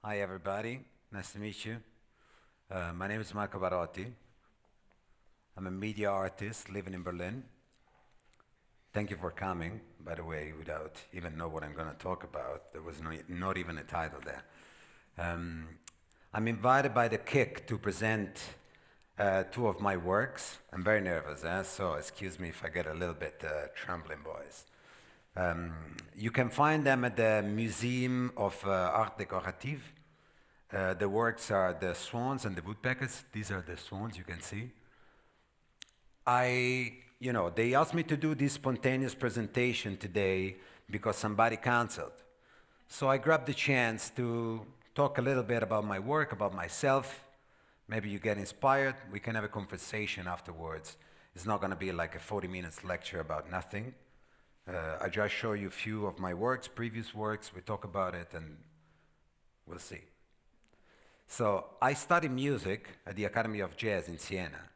Hi, everybody. Nice to meet you. My name is Marco Barotti. I'm a media artist living in Berlin. Thank you for coming, by the way, without even know what I'm going to talk about. There was not even a title there. Um, I'm invited by the KIKK to present two of my works. I'm very nervous, so excuse me if I get a little bit trembling, boys. You can find them at the Museum of Art Décorative. The works are the Swans and the Woodpeckers. These are the swans you can see. They asked me to do this spontaneous presentation today because somebody canceled. So I grabbed the chance to talk a little bit about my work, about myself. Maybe you get inspired. We can have a conversation afterwards. It's not going to be like a 40 minutes lecture about nothing. I just show you a few of my works, previous works. We talk about it and we'll see. So I studied music at the Academy of Jazz in Siena.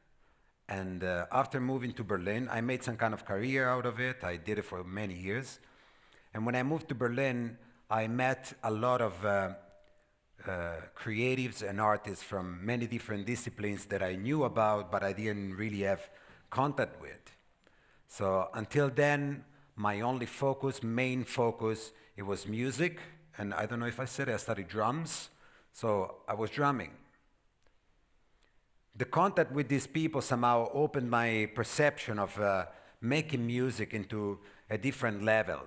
And after moving to Berlin, I made some kind of career out of it. I did it for many years. And when I moved to Berlin, I met a lot of creatives and artists from many different disciplines that I knew about, but I didn't really have contact with. So until then, my only focus, main focus, it was music. And I don't know if I said it, I studied drums. So I was drumming. The contact with these people somehow opened my perception of making music into a different level.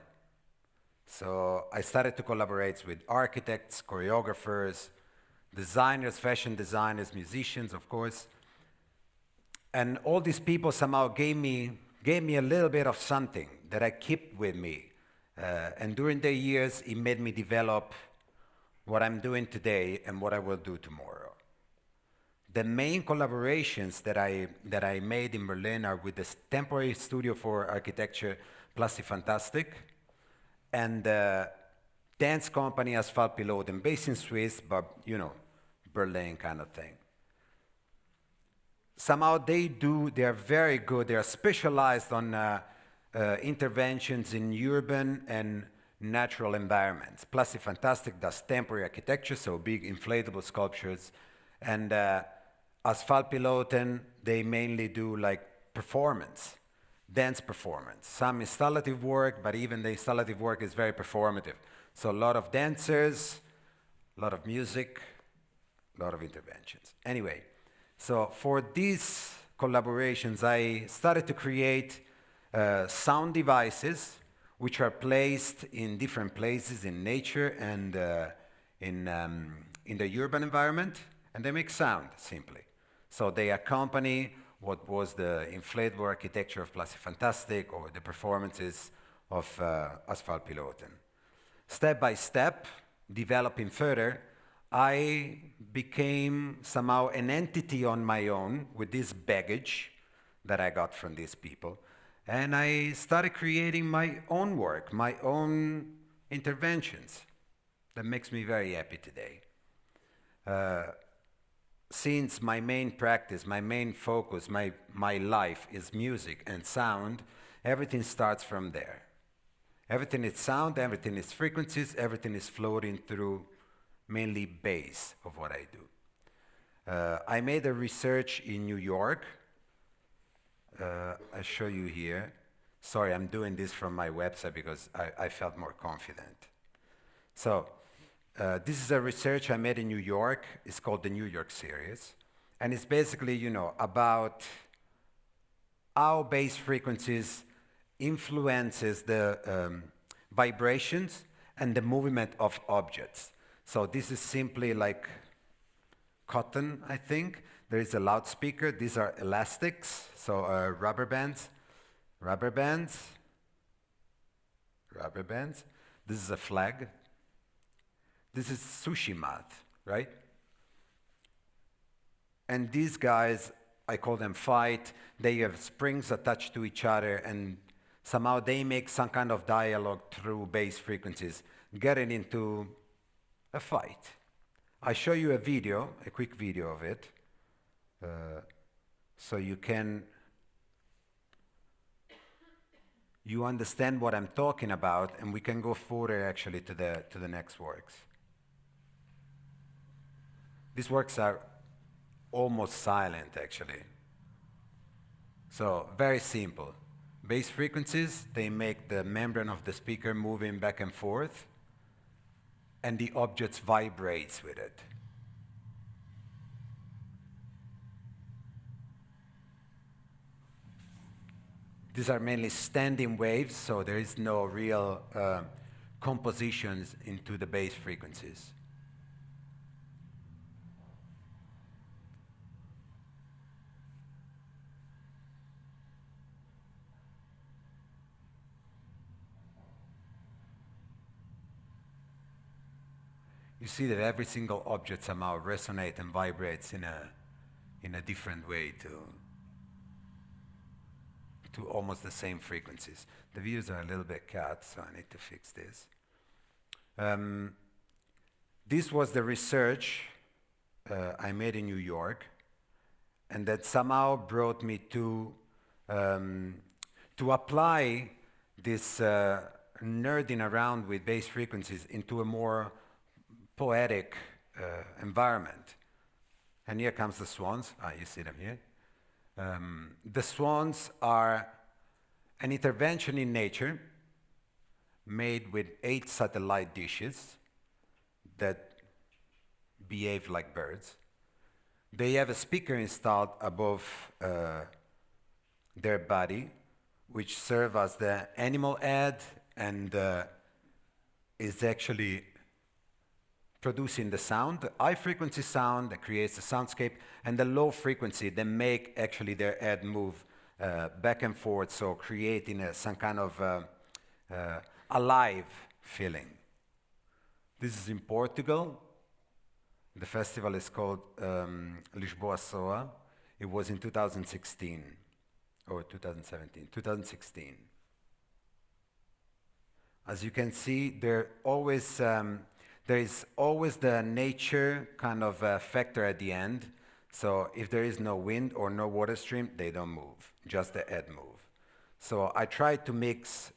So I started to collaborate with architects, choreographers, designers, fashion designers, musicians, of course. And all these people somehow gave me a little bit of something that I kept with me. And during the years, it made me develop what I'm doing today and what I will do tomorrow. The main collaborations that I made in Berlin are with the temporary studio for architecture Plastic and the dance company Asphalt Piloten, based in Swiss, but Berlin kind of thing. Somehow they are very good, they are specialized on interventions in urban and natural environments. Plastic does temporary architecture, so big inflatable sculptures, and Asphalt Piloten, they mainly do like performance, dance performance. Some installative work, but even the installative work is very performative. So a lot of dancers, a lot of music, a lot of interventions. Anyway, so for these collaborations, I started to create sound devices which are placed in different places in nature and in the urban environment, and they make sound, simply. So they accompany what was the inflatable architecture of Plastic or the performances of Asphalt Piloten. Step by step, developing further, I became somehow an entity on my own with this baggage that I got from these people. And I started creating my own work, my own interventions. That makes me very happy today. Since my main practice, my main focus, my life is music and sound, everything starts from there. Everything is sound, everything is frequencies, everything is floating through mainly bass of what I do. I made a research in New York. I'll show you here. Sorry, I'm doing this from my website because I felt more confident. So, this is a research I made in New York. It's called the New York series. And it's basically, about how bass frequencies influences the vibrations and the movement of objects. So this is simply like cotton, I think. There is a loudspeaker. These are elastics, so rubber bands. This is a flag. This is sushi mat, right? And these guys, I call them fight. They have springs attached to each other, and somehow they make some kind of dialogue through bass frequencies, getting into a fight. I show you a quick video of it, so you understand what I'm talking about, and we can go further actually to the next works. These works are almost silent, actually. So very simple. Bass frequencies, they make the membrane of the speaker moving back and forth, and the object vibrates with it. These are mainly standing waves, so there is no real compositions into the bass frequencies. You see that every single object somehow resonates and vibrates in a different way to almost the same frequencies. The views are a little bit cut, so I need to fix this. This was the research I made in New York, and that somehow brought me to apply this nerding around with bass frequencies into a more poetic environment. And here comes the Swans. You see them here. The Swans are an intervention in nature made with 8 satellite dishes that behave like birds. They have a speaker installed above their body, which serves as the animal head and is actually producing the sound, the high frequency sound that creates the soundscape, and the low frequency that make actually their head move back and forth, so creating some kind of alive feeling. This is in Portugal. The festival is called Lisboa Soa. It was in 2016 or 2017, 2016. As you can see, there is always the nature kind of factor at the end. So if there is no wind or no water stream, they don't move, just the head move. So I try to mix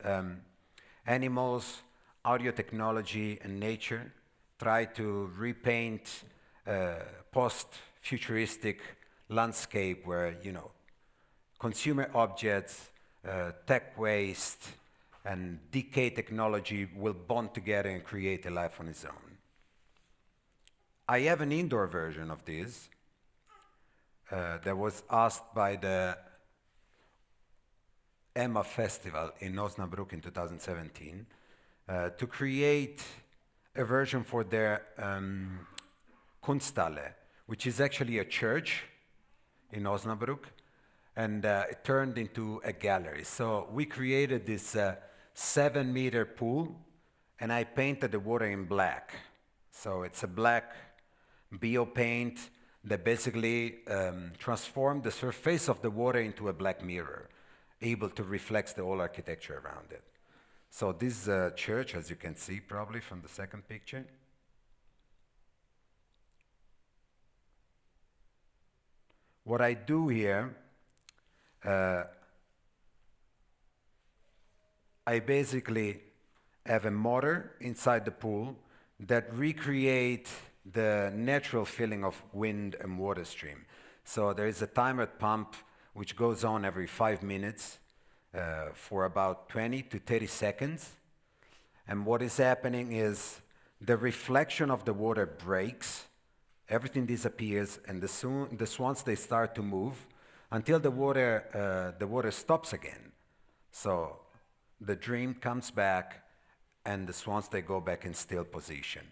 animals, audio technology, and nature, try to repaint post-futuristic landscape where, you know, consumer objects, tech waste, and decay technology will bond together and create a life on its own. I have an indoor version of this that was asked by the Emma Festival in Osnabrück in 2017 to create a version for their Kunsthalle, which is actually a church in Osnabrück, and it turned into a gallery. So we created this 7-meter pool, and I painted the water in black. So it's a black bio paint that basically transformed the surface of the water into a black mirror, able to reflect the whole architecture around it. So this church, as you can see probably from the second picture, what I do here, I basically have a motor inside the pool that recreate the natural feeling of wind and water stream. So there is a timer pump which goes on every 5 minutes for about 20 to 30 seconds. And what is happening is the reflection of the water breaks, everything disappears, and the swans, they start to move until the water stops again. So the dream comes back, and the swans, they go back in still position.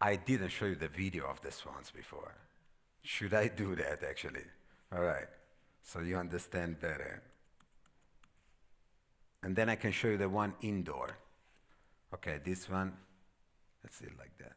I didn't show you the video of the swans before. Should I do that, actually? All right, so you understand better. And then I can show you the one indoor. Okay, this one, let's see it like that.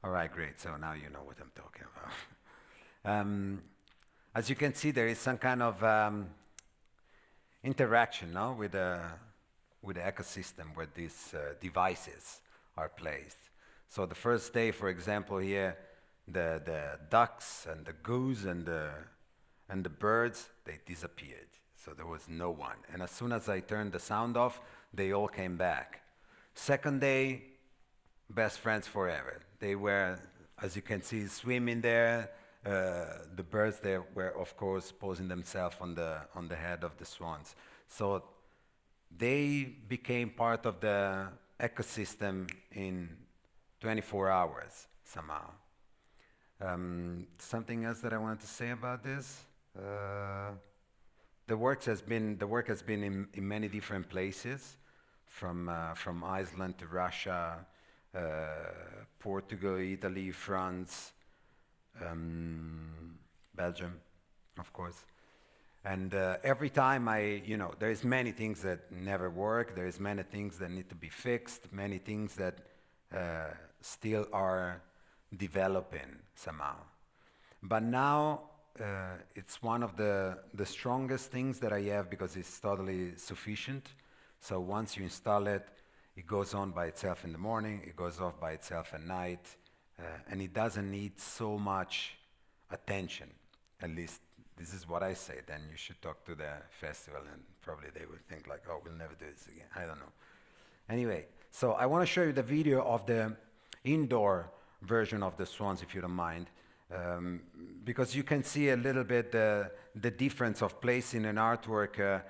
All right, great. So now you know what I'm talking about. As you can see, there is some kind of interaction, no, with the ecosystem where these devices are placed. So the first day, for example, here, the ducks and the goose and the birds, they disappeared. So there was no one. And as soon as I turned the sound off, they all came back. Second day, best friends forever. They were, as you can see, swimming there. The birds there were, of course, posing themselves on the head of the swans. So they became part of the ecosystem in 24 hours somehow. Something else that I wanted to say about this. The work has been in many different places, from Iceland to Russia, Portugal, Italy, France, Belgium, of course. And every time there's many things that never work. There's many things that need to be fixed. Many things that still are developing somehow. But now it's one of the strongest things that I have because it's totally sufficient. So once you install it, it goes on by itself in the morning, it goes off by itself at night, and it doesn't need so much attention. At least this is what I say. Then you should talk to the festival and probably they will think like, oh, we'll never do this again. I don't know. Anyway, so I want to show you the video of the indoor version of the Swans, if you don't mind, because you can see a little bit the difference of placing an artwork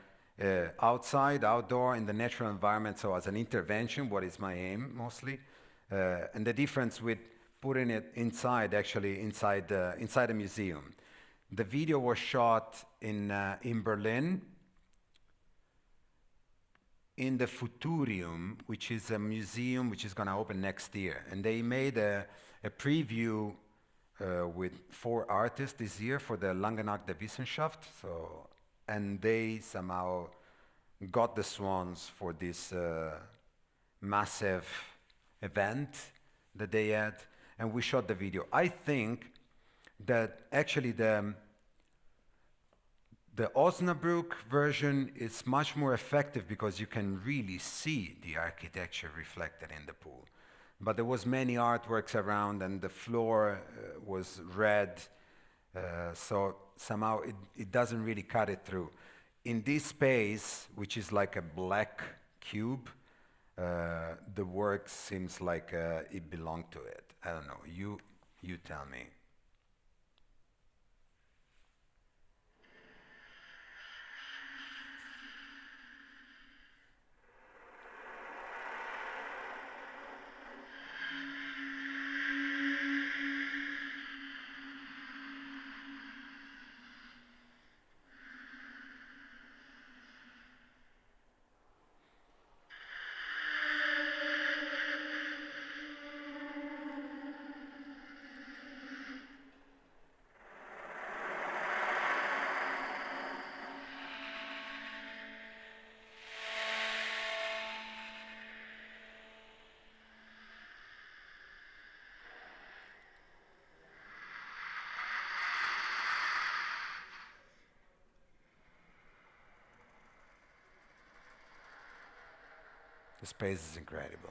outside, outdoor, in the natural environment, so as an intervention, what is my aim mostly, and the difference with putting it inside, actually inside a museum. The video was shot in Berlin, in the Futurium, which is a museum which is going to open next year. And they made a preview with 4 artists this year for the Langenackte Wissenschaft. And they somehow got the Swans for this massive event that they had. And we shot the video. I think that actually the Osnabrück version is much more effective because you can really see the architecture reflected in the pool. But there was many artworks around and the floor was red, so somehow it doesn't really cut it through. In this space, which is like a black cube, the work seems like it belonged to it. I don't know, you tell me. The space is incredible.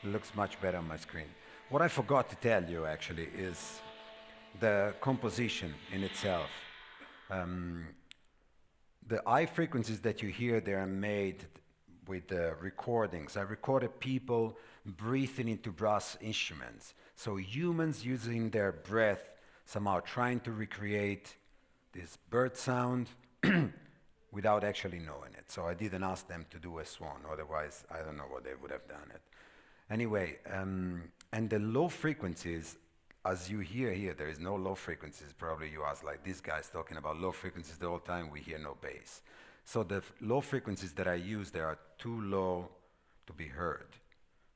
It looks much better on my screen. What I forgot to tell you actually is the composition in itself. The high frequencies that you hear, they are made with the recordings. I recorded people breathing into brass instruments. So humans using their breath, somehow trying to recreate this bird sound without actually knowing it. So I didn't ask them to do a swan, otherwise I don't know what they would have done it. Anyway, and the low frequencies, as you hear here, there is no low frequencies. Probably you ask, like, this guy's talking about low frequencies the whole time, we hear no bass. So the low frequencies that I use, they are too low to be heard.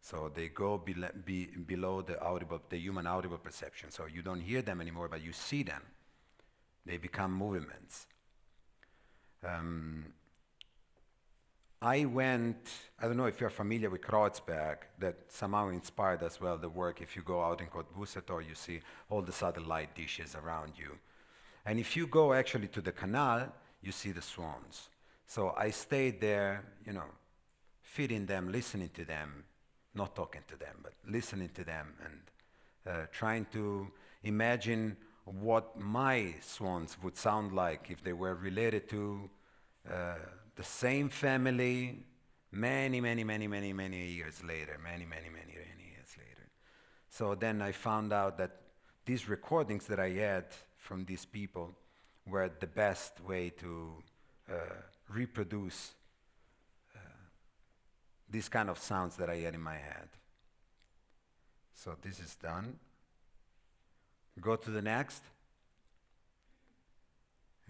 So they go below the human audible perception. So you don't hear them anymore, but you see them. They become movements. I don't know if you're familiar with Kreuzberg, that somehow inspired as well the work. If you go out in Cottbusser, you see all the satellite dishes around you. And if you go actually to the canal, you see the swans. So I stayed there, feeding them, listening to them, not talking to them, but listening to them and trying to imagine what my swans would sound like if they were related to the same family many years later, many years later. So then I found out that these recordings that I had from these people were the best way to reproduce these kind of sounds that I had in my head. So this is done. Go to the next.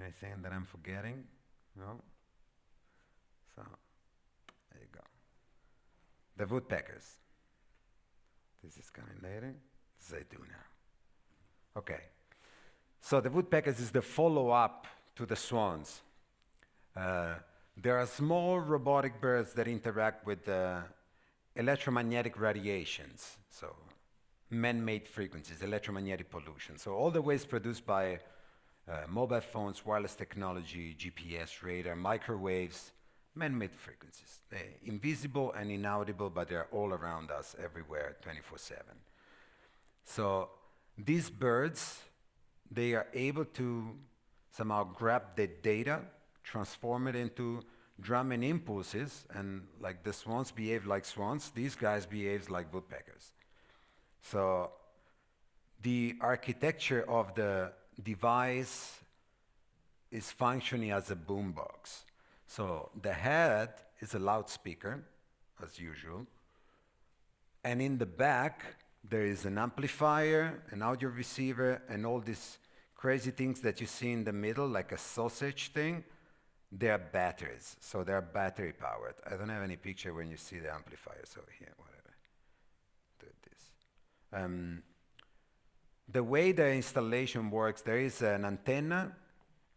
Anything that I'm forgetting? No? So, there you go. The woodpeckers. This is coming later. This I do now. Okay. So the woodpeckers is the follow-up to the swans. There are small robotic birds that interact with electromagnetic radiations, so man-made frequencies, electromagnetic pollution. So all the waves produced by mobile phones, wireless technology, GPS, radar, microwaves, man-made frequencies. They're invisible and inaudible, but they're all around us, everywhere, 24/7. So these birds, they are able to somehow grab the data, transform it into drumming impulses, and like the swans behave like swans, these guys behave like woodpeckers. So the architecture of the device is functioning as a boombox. So the head is a loudspeaker, as usual, and in the back there is an amplifier, an audio receiver, and all these crazy things that you see in the middle, like a sausage thing. They are batteries, so they are battery powered. I don't have any picture when you see the amplifier, so here, whatever. Do this. The way the installation works, there is an antenna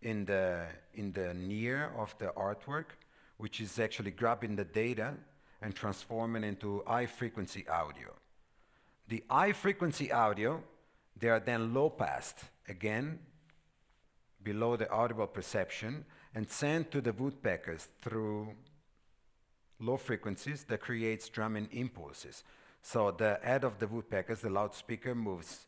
in the near of the artwork, which is actually grabbing the data and transforming into high-frequency audio. The high-frequency audio, they are then low-passed, again, below the audible perception, and sent to the woodpeckers through low frequencies that creates drumming impulses. So the head of the woodpeckers, the loudspeaker, moves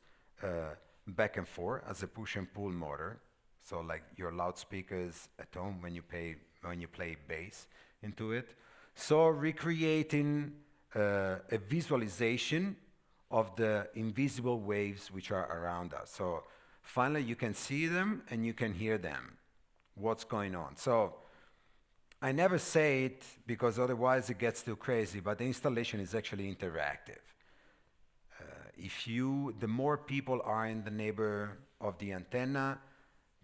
back and forth as a push and pull motor. So like your loudspeakers at home when you play bass into it. So recreating a visualization of the invisible waves which are around us. So finally you can see them and you can hear them. What's going on? So I never say it because otherwise it gets too crazy, but the installation is actually interactive. The more people are in the neighbor of the antenna,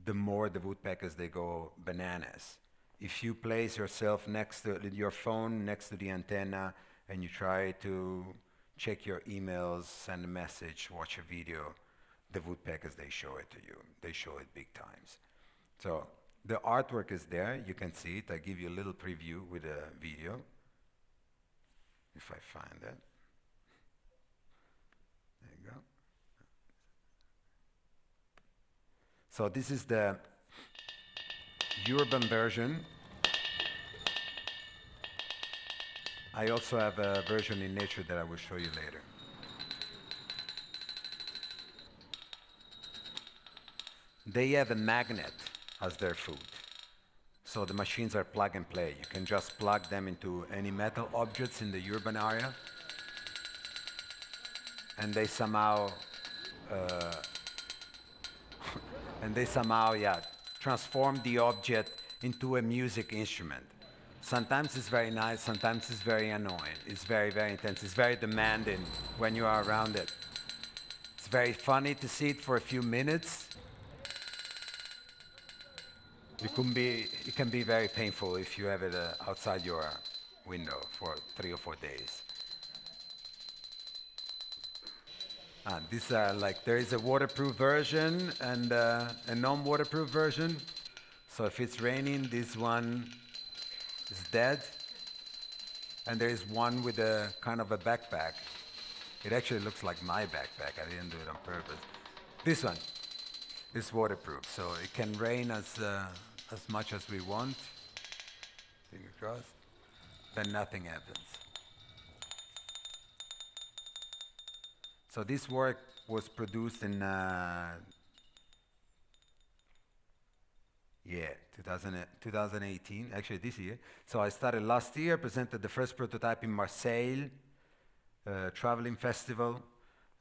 the more the woodpeckers, they go bananas. If you place yourself next to your phone next to the antenna and you try to check your emails, send a message, watch a video, the woodpeckers, they show it to you. They show it big times. So the artwork is there, you can see it. I give you a little preview with a video, if I find it. There you go. So this is the urban version. I also have a version in nature that I will show you later. They have a magnet as their food. So the machines are plug and play. You can just plug them into any metal objects in the urban area, and they somehow, uh, yeah, transform the object into a music instrument. Sometimes it's very nice, sometimes it's very annoying. It's very, very intense. It's very demanding when you are around it. It's very funny to see it for a few minutes. It can be very painful if you have it outside your window for 3 or 4 days. These are like, there is a waterproof version and a non-waterproof version. So if it's raining, this one is dead. And there is one with a kind of a backpack. It actually looks like my backpack. I didn't do it on purpose. This one is waterproof, so it can rain as much as we want. Fingers crossed. Then nothing happens. So this work was produced in 2018, actually this year. So I started last year, presented the first prototype in Marseille, traveling festival,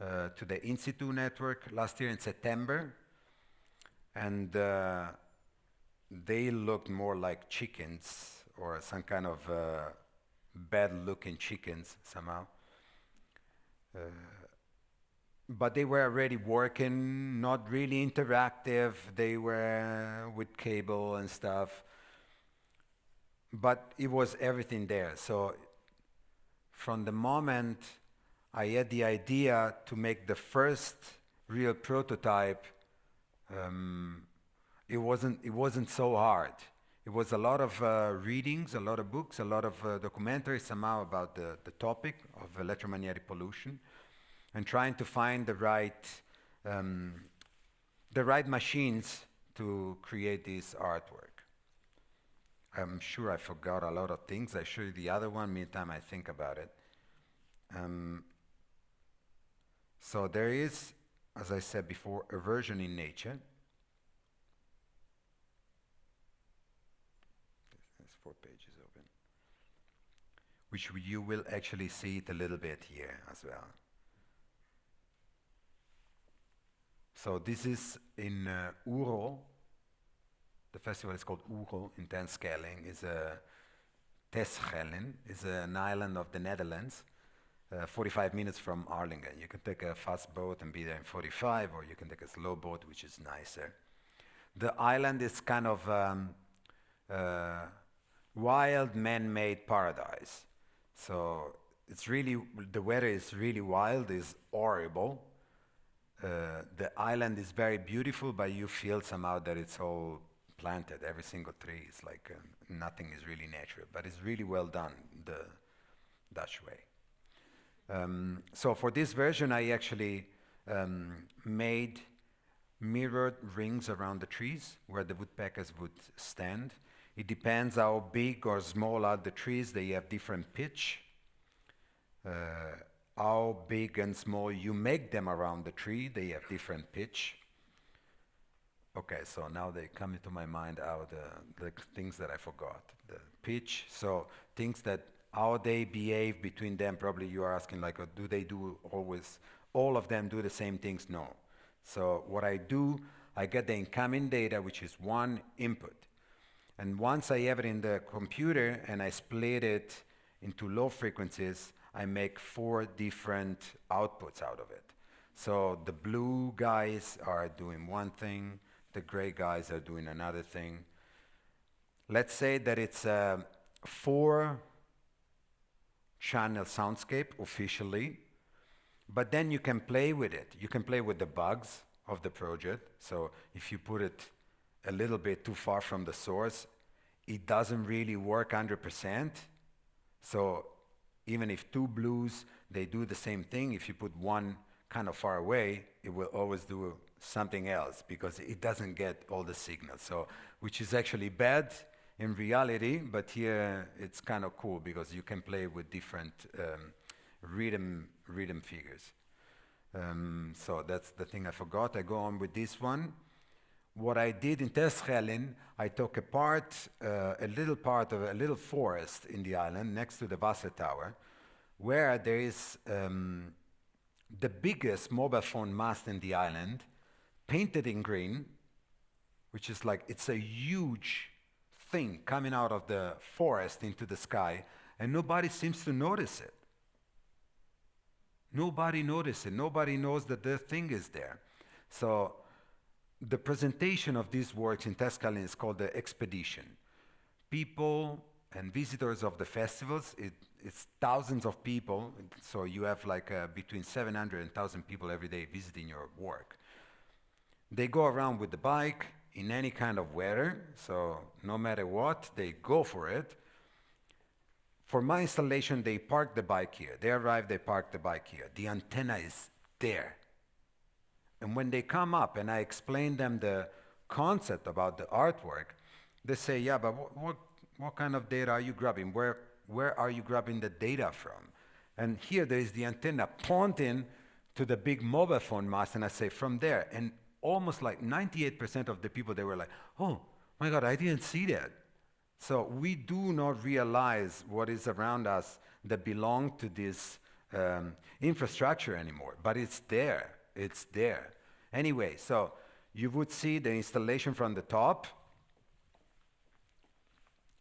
to the In-Situ network last year in September. And they looked more like chickens or some kind of bad-looking chickens somehow. But they were already working, not really interactive. They were with cable and stuff. But it was everything there. So from the moment I had the idea to make the first real prototype, it wasn't so hard. It was a lot of readings, a lot of books, a lot of documentaries somehow about the topic of electromagnetic pollution, and trying to find the right machines to create this artwork. I'm sure I forgot a lot of things. I show you the other one meantime I think about it. So there is, as I said before, a version in nature. There's 4 pages open, which you will actually see it a little bit here as well. So this is in Oerol. The festival is called Oerol in Terschelling. It's Terschelling is an island of the Netherlands, 45 minutes from Arlingen. You can take a fast boat and be there in 45, or you can take a slow boat, which is nicer. The island is kind of wild, man-made paradise. So it's really, the weather is really wild, it's horrible. The island is very beautiful, but you feel somehow that it's all planted. Every single tree is like nothing is really natural, but it's really well done the Dutch way. So for this version, I actually made mirrored rings around the trees where the woodpeckers would stand. It depends how big or small are the trees. They have different pitch. How big and small you make them around the tree, they have different pitch. Okay, so now they come into my mind how the things that I forgot. The pitch, so things that, how they behave between them, probably you are asking like, do they do always, all of them do the same things? No. So what I do, I get the incoming data, which is one input. And once I have it in the computer and I split it into low frequencies, I make 4 different outputs out of it. So the blue guys are doing one thing, the gray guys are doing another thing. Let's say that it's a 4-channel soundscape officially, but then you can play with it. You can play with the bugs of the project. So if you put it a little bit too far from the source, it doesn't really work 100%. So even if 2 blues, they do the same thing, if you put one kind of far away, it will always do something else because it doesn't get all the signals. So, which is actually bad in reality, but here it's kind of cool because you can play with different rhythm figures. So that's the thing I forgot. I go on with this one, what I did in Terschelling, I took a little part of a little forest in the island next to the Wasser Tower, where there is the biggest mobile phone mast in the island, painted in green, which is like, it's a huge thing coming out of the forest into the sky, and nobody seems to notice it. Nobody notices it. Nobody knows that the thing is there. So the presentation of these works in Terschelling is called the Expedition. People and visitors of the festivals, it's thousands of people, so you have like between 700 and 1,000 people every day visiting your work. They go around with the bike in any kind of weather, so no matter what, they go for it. For my installation, they park the bike here. They arrive, they park the bike here. The antenna is there. And when they come up and I explain them the concept about the artwork, they say, yeah, but what kind of data are you grabbing? Where are you grabbing the data from? And here there is the antenna pointing to the big mobile phone mast, and I say, from there. And almost like 98% of the people, they were like, oh my God, I didn't see that. So we do not realize what is around us that belong to this infrastructure anymore, but it's there. It's there. Anyway, so you would see the installation from the top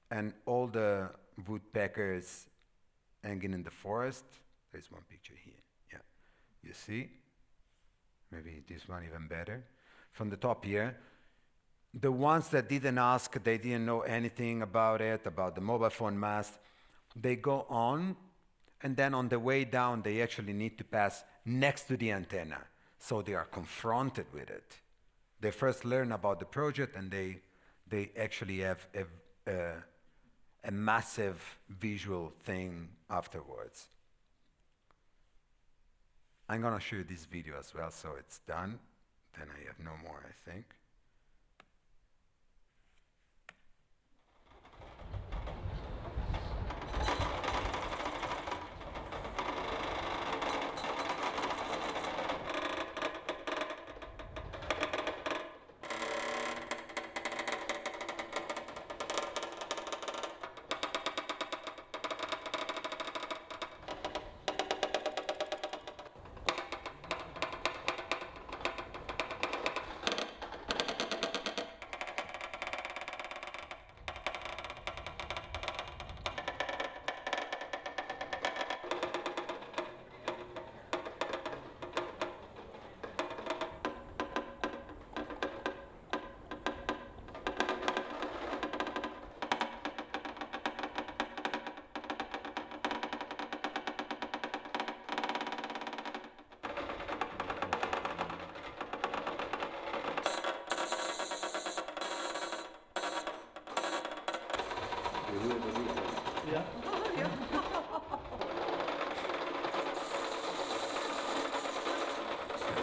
and all the woodpeckers hanging in the forest. There's one picture here. Yeah, you see? Maybe this one even better. From the top here, the ones that didn't ask, they didn't know anything about it, about the mobile phone mast, they go on, and then on the way down, they actually need to pass next to the antenna. So they are confronted with it. They first learn about the project, and they actually have a massive visual thing afterwards. I'm gonna show you this video as well, so it's done. Then I have no more, I think.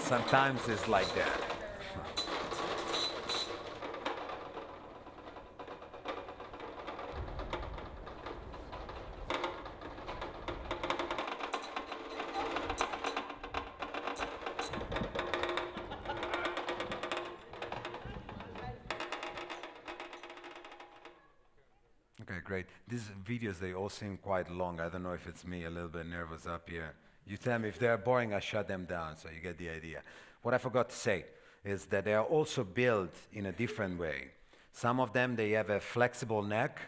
Sometimes it's like that. Okay, great. These videos, they all seem quite long. I don't know if it's me a little bit nervous up here. You tell me if they're boring, I shut them down, so you get the idea. What I forgot to say is that they are also built in a different way. Some of them, they have a flexible neck,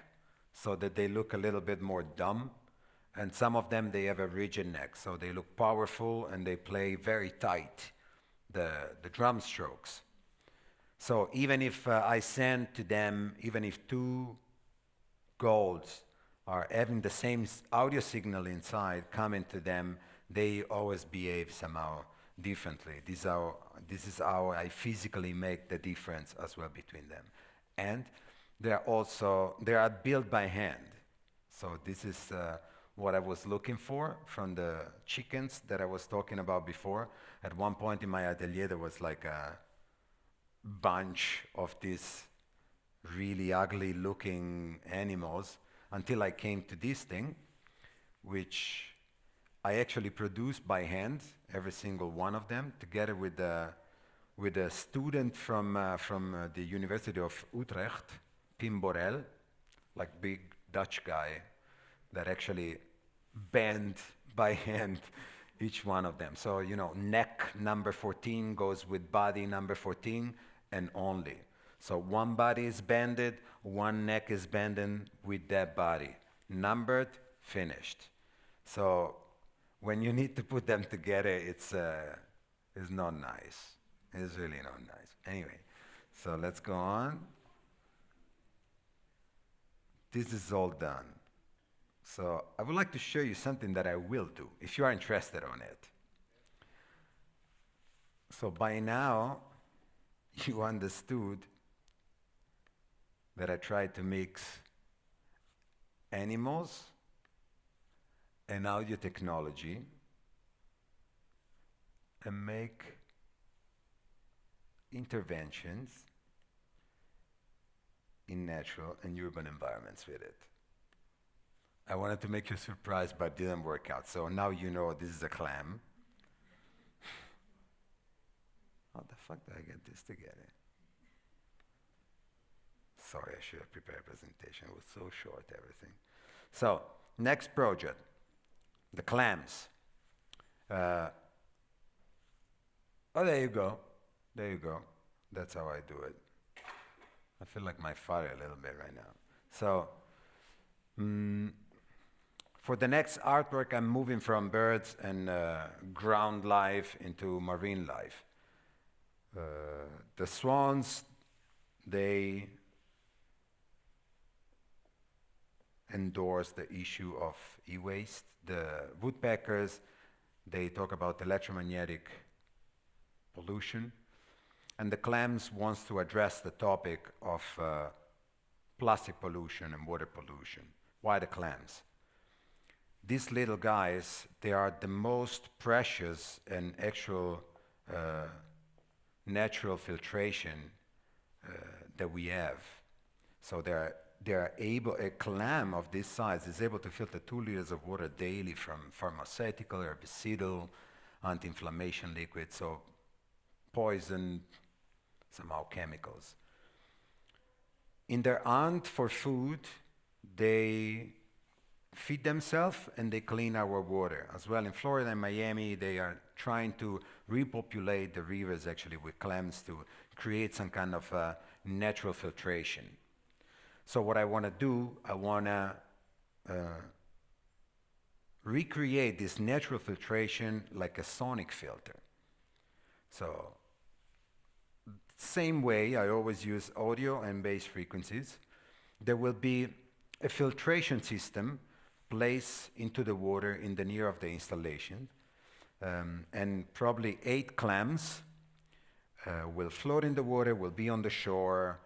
so that they look a little bit more dumb. And some of them, they have a rigid neck, so they look powerful and they play very tight, the drum strokes. So even if I send to them, even if two golds are having the same audio signal inside coming to them, they always behave somehow differently. This is how I physically make the difference as well between them. And they are built by hand. So this is what I was looking for from the chickens that I was talking about before. At one point in my atelier, there was like a bunch of these really ugly looking animals until I came to this thing, which I actually produced by hand, every single one of them, together with the with a student from the University of Utrecht, Pim Borel, like big Dutch guy that actually bend by hand each one of them. So, you know, neck number 14 goes with body number 14 and only. So one body is bended, one neck is bending with that body. Numbered, finished. So when you need to put them together, it's not nice. It's really not nice. Anyway, so let's go on. This is all done. So I would like to show you something that I will do, if you are interested on it. So by now, you understood that I tried to mix animals and audio technology and make interventions in natural and urban environments with it. I wanted to make you surprised, but it didn't work out. So now you know this is a clam. How the fuck did I get this together? Sorry, I should have prepared a presentation. It was so short, everything. So, next project, the clams. Oh, there you go. There you go. That's how I do it. I feel like my father a little bit right now. So, for the next artwork, I'm moving from birds and ground life into marine life. The swans, they endorse the issue of e-waste. The woodpeckers, they talk about electromagnetic pollution. And the clams wants to address the topic of plastic pollution and water pollution. Why the clams? These little guys, they are the most precious and actual natural filtration that we have. So they're able, a clam of this size is able to filter 2 liters of water daily from pharmaceutical, herbicidal, anti-inflammation liquids, so poison, somehow chemicals. In their hunt for food, they feed themselves and they clean our water. As well in Florida and Miami, they are trying to repopulate the rivers actually with clams to create some kind of natural filtration. So what I want to do, I want to recreate this natural filtration like a sonic filter. So same way, I always use audio and bass frequencies. There will be a filtration system placed into the water in the near of the installation. And probably 8 clams will float in the water, will be on the shore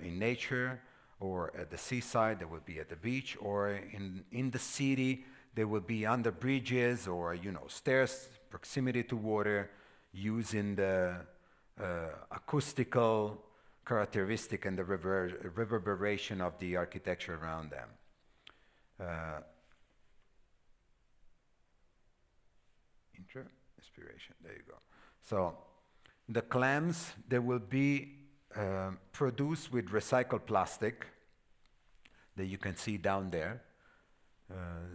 in nature, or at the seaside, they will be at the beach, or in the city, they will be under bridges or, you know, stairs, proximity to water, using the acoustical characteristic and the reverberation of the architecture around them. Inspiration, there you go. So the clams, they will be produced with recycled plastic that you can see down there.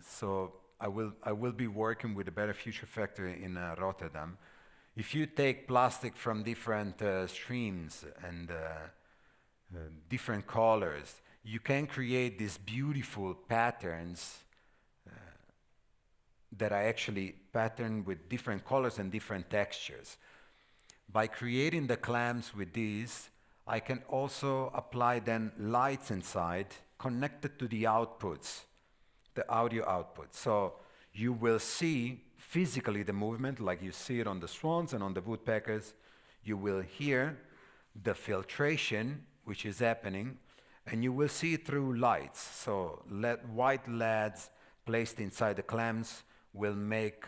So I will be working with the Better Future Factory in Rotterdam. If you take plastic from different streams and different colors, you can create these beautiful patterns that are actually patterned with different colors and different textures. By creating the clams with these, I can also apply then lights inside connected to the outputs, the audio output. So you will see physically the movement like you see it on the swans and on the woodpeckers. You will hear the filtration which is happening, and you will see it through lights. So white LEDs placed inside the clams will make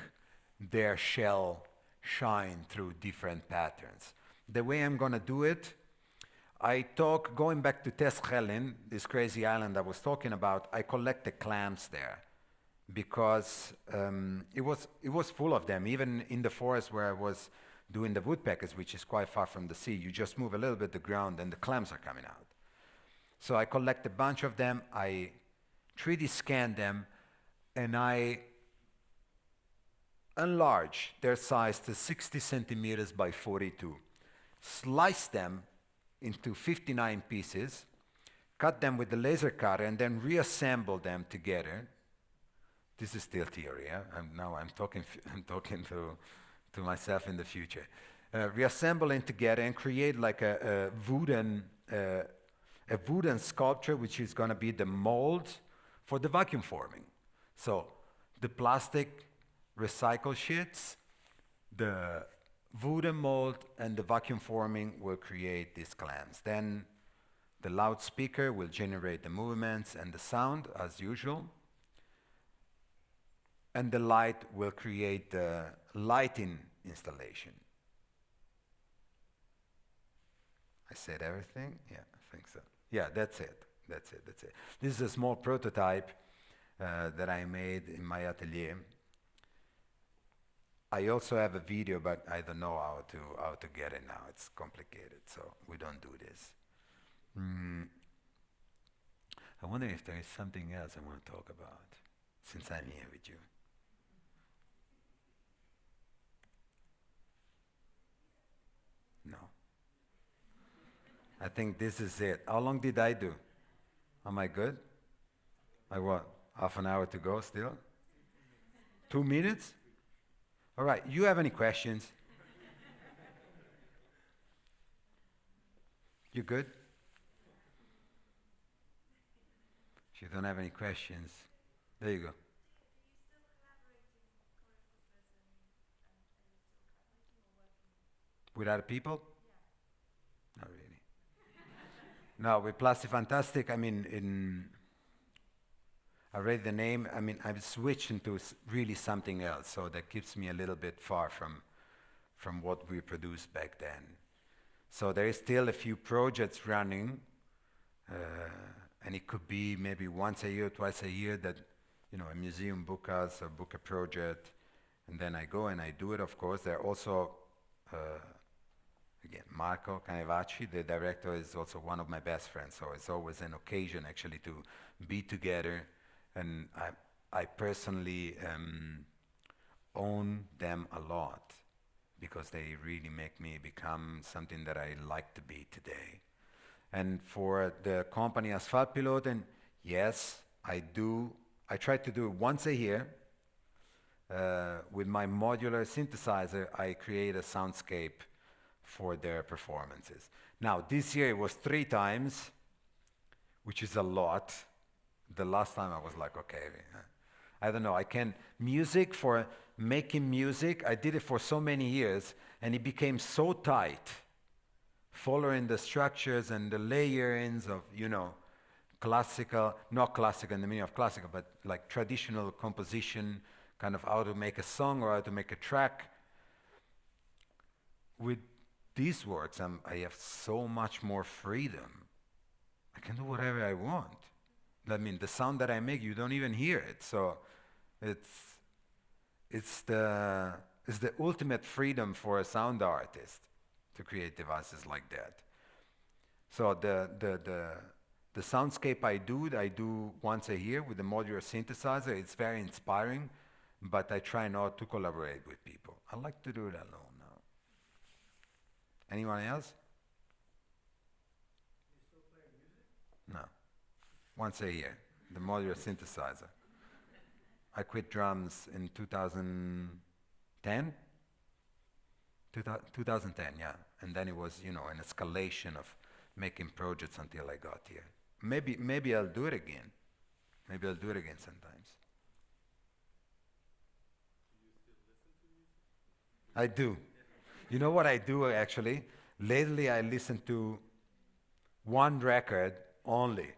their shell shine through different patterns. The way I'm going to do it, going back to Terschelling, this crazy island I was talking about, I collected clams there because it was full of them. Even in the forest where I was doing the woodpeckers, which is quite far from the sea. You just move a little bit the ground and the clams are coming out. So I collect a bunch of them, I 3D scan them, and I enlarge their size to 60 centimeters by 42. Slice them into 59 pieces, cut them with the laser cutter, and then reassemble them together. This is still theory, yeah? I'm talking to myself in the future. Reassembling together and create like a wooden sculpture, which is going to be the mold for the vacuum forming. So the plastic recycle sheets, the wooden mold, and the vacuum forming will create these clams. Then the loudspeaker will generate the movements and the sound as usual. And the light will create the lighting installation. I said everything? Yeah, I think so. Yeah, that's it. That's it. This is a small prototype that I made in my atelier. I also have a video, but I don't know how to get it now. It's complicated, so we don't do this. I wonder if there is something else I want to talk about, since I'm here with you. No. I think this is it. How long did I do? Am I good? I what? Half an hour to go still? 2 minutes? All right, you have any questions? You good? If you don't have any questions, there you go. With other people? Not really. No, with Plastic Fantastic, I mean, I read the name, I mean, I've switched into really something else, so that keeps me a little bit far from what we produced back then. So there is still a few projects running, and it could be maybe once a year, twice a year that, a museum book us or book a project, and then I go and I do it, of course. There are also, again, Marco Canevacci, the director, is also one of my best friends, so it's always an occasion actually to be together, and I personally own them a lot because they really make me become something that I like to be today. And for the company Asphalt Piloten, yes, I try to do it once a year. With my modular synthesizer, I create a soundscape for their performances. Now, this year it was 3 times, which is a lot. The last time I was like, okay, I don't know, music, for making music, I did it for so many years, and it became so tight, following the structures and the layerings of, classical, not classical in the meaning of classical, but like traditional composition, kind of how to make a song or how to make a track. With these works, I have so much more freedom. I can do whatever I want. I mean, the sound that I make, you don't even hear it. So it's the ultimate freedom for a sound artist to create devices like that. So the soundscape I do once a year with the modular synthesizer. It's very inspiring, but I try not to collaborate with people. I like to do it alone now. Anyone else? You still play music? No. Once a year, the modular synthesizer. I quit drums in 2010? 2010, yeah. And then it was, an escalation of making projects until I got here. Maybe I'll do it again. Maybe I'll do it again sometimes. Do you still listen to music? I do. You know what I do actually? Lately I listen to one record only.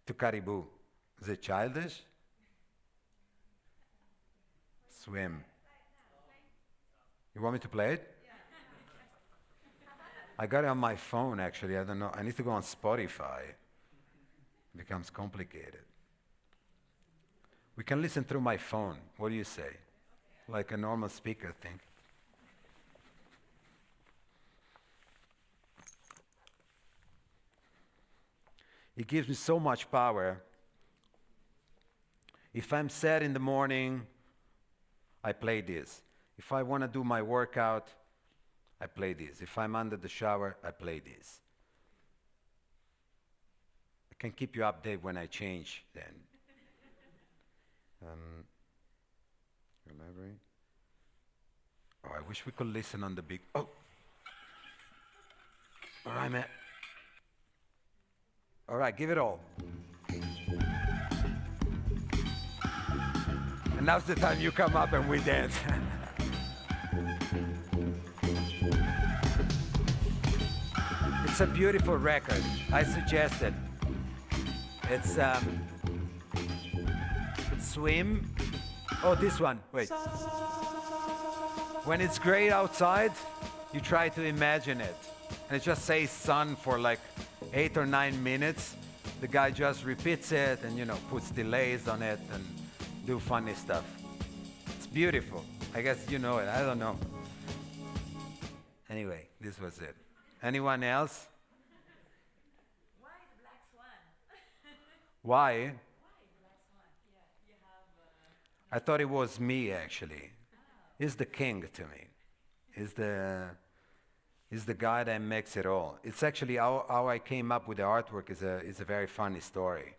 To Caribou. Is it childish? Swim. You want me to play it? I got it on my phone actually, I don't know. I need to go on Spotify. It becomes complicated. We can listen through my phone. What do you say? Like a normal speaker thing. It gives me so much power. If I'm sad in the morning, I play this. If I want to do my workout, I play this. If I'm under the shower, I play this. I can keep you updated when I change then. Elaborate. Oh, I wish we could listen on the big. Oh! All right, man. All right, give it all. And now's the time you come up and we dance. It's a beautiful record. I suggest it. It's Swim. Oh, this one. Wait. When it's gray outside, you try to imagine it. And it just says sun for like 8 or 9 minutes. The guy just repeats it and, you know, puts delays on it and do funny stuff. It's beautiful. I guess you know it. I don't know. Anyway, this was it. Anyone else? Why the Black Swan? Why? Why the Black Swan? Yeah, you have. I thought it was me, actually. He's the king to me. He's the guy that makes it all. It's actually how I came up with the artwork is a very funny story.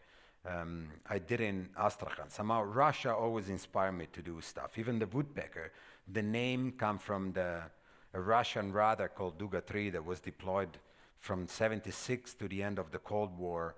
I did in Astrakhan. Somehow Russia always inspired me to do stuff. Even the woodpecker, the name come from a Russian radar called Duga 3 that was deployed from 76 to the end of the Cold War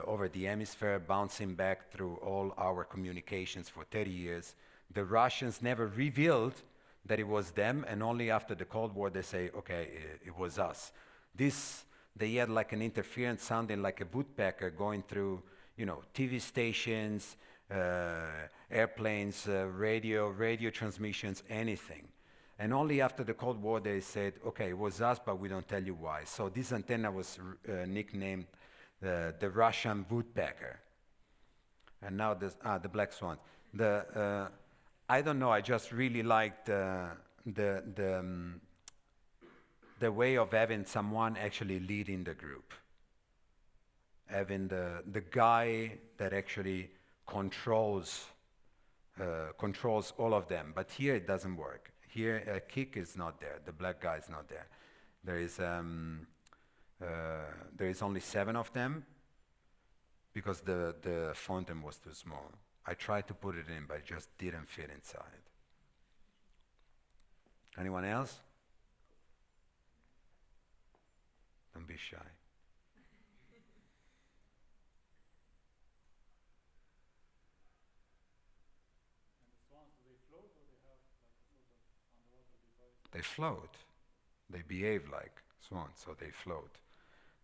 over the hemisphere, bouncing back through all our communications for 30 years. The Russians never revealed that it was them, and only after the Cold War they say, okay, it was us. They had like an interference sounding like a woodpecker going through, you know, TV stations, airplanes, radio transmissions, anything. And only after the Cold War they said, okay, it was us, but we don't tell you why. So this antenna was nicknamed the Russian woodpecker. And now the Black Swan. I don't know, I just really liked the way of having someone actually leading the group. Having the guy that actually controls all of them. But here it doesn't work. Here KIKK is not there, the black guy is not there. There is only 7 of them because the fountain was too small. I tried to put it in, but it just didn't fit inside. Anyone else? Don't be shy. And the swans, do they float or they have like a sort of underwater device? They float. They behave like swans, so they float.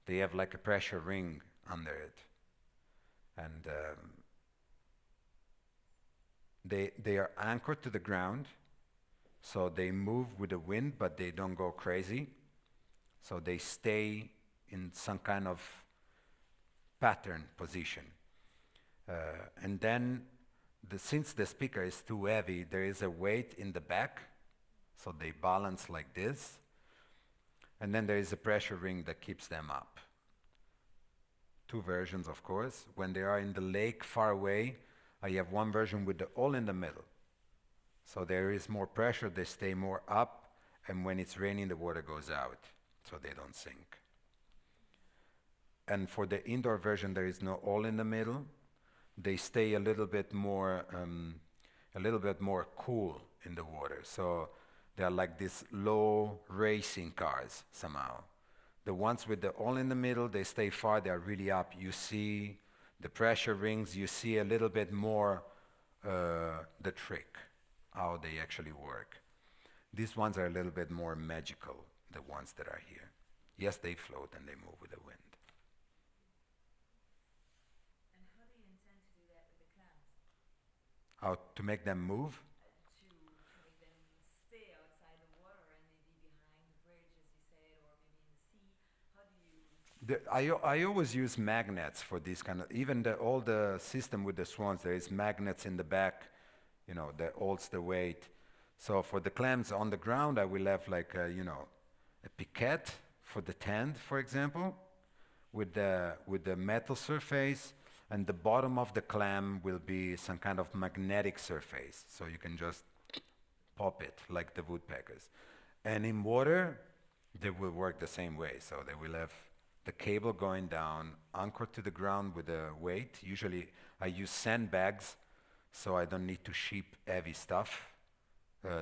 They have like a pressure ring under it. And they are anchored to the ground, so they move with the wind, but they don't go crazy. So they stay in some kind of pattern position. And then, since the speaker is too heavy, there is a weight in the back, so they balance like this. And then there is a pressure ring that keeps them up. 2 versions, of course. When they are in the lake far away, I have one version with the hole in the middle. So there is more pressure, they stay more up, and when it's raining, the water goes out, so they don't sink. And for the indoor version, there is no hole in the middle. They stay a little bit more cool in the water. So they are like these low racing cars somehow. The ones with the hole in the middle, they stay far, they are really up. You see the pressure rings, you see a little bit more the trick, how they actually work. These ones are a little bit more magical, the ones that are here. Yes, they float and they move with the wind. And how do you intend to do that with the clams? How to make them move? To make them stay outside the water and maybe behind the bridge, as you said, or maybe in the sea. How do you... I always use magnets for this kind of, even all the system with the swans, there is magnets in the back, you know, that holds the weight. So for the clams on the ground, I will have like a piquet for the tent, for example, with the metal surface, and the bottom of the clam will be some kind of magnetic surface, so you can just pop it like the woodpeckers. And in water, they will work the same way. So they will have the cable going down, anchored to the ground with a weight. Usually I use sandbags, so I don't need to ship heavy stuff.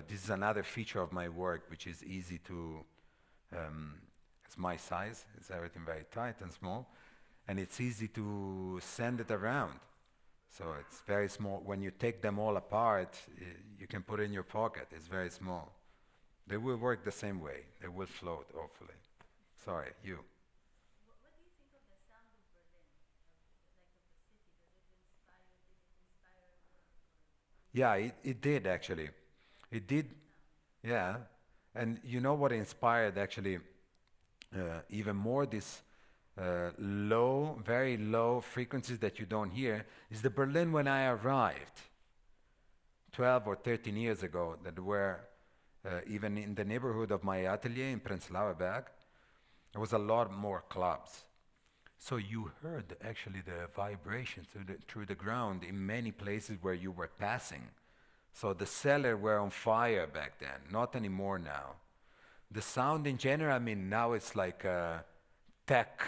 This is another feature of my work, which is easy to, it's my size, it's everything very tight and small, and it's easy to send it around. So it's very small. When you take them all apart, you can put it in your pocket. It's very small. They will work the same way. They will float, hopefully. Sorry, you. What do you think of the sound of Berlin, like of the city? Did it inspire work? Yeah, it did actually. It did, yeah. And you know what inspired actually even more this low, very low frequencies that you don't hear is the Berlin when I arrived 12 or 13 years ago, that were even in the neighborhood of my atelier in Prenzlauer Berg, there was a lot more clubs. So you heard actually the vibration through the ground in many places where you were passing. So the cellar were on fire back then, not anymore now. The sound in general, I mean, now it's like tech,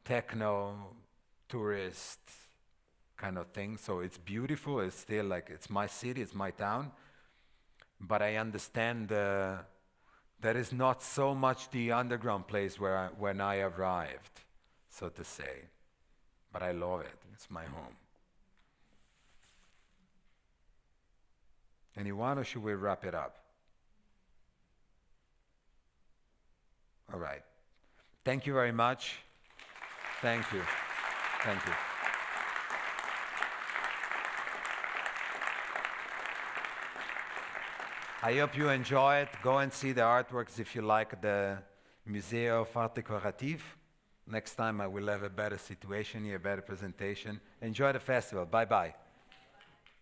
techno, tourist kind of thing. So it's beautiful. It's still like, it's my city, it's my town. But I understand that is not so much the underground place where when I arrived, so to say. But I love it. It's my home. Anyone, or should we wrap it up? All right. Thank you very much. Thank you. Thank you. I hope you enjoy it. Go and see the artworks if you like the Museo of Art Décoratif. Next time I will have a better situation here, a better presentation. Enjoy the festival. Bye-bye.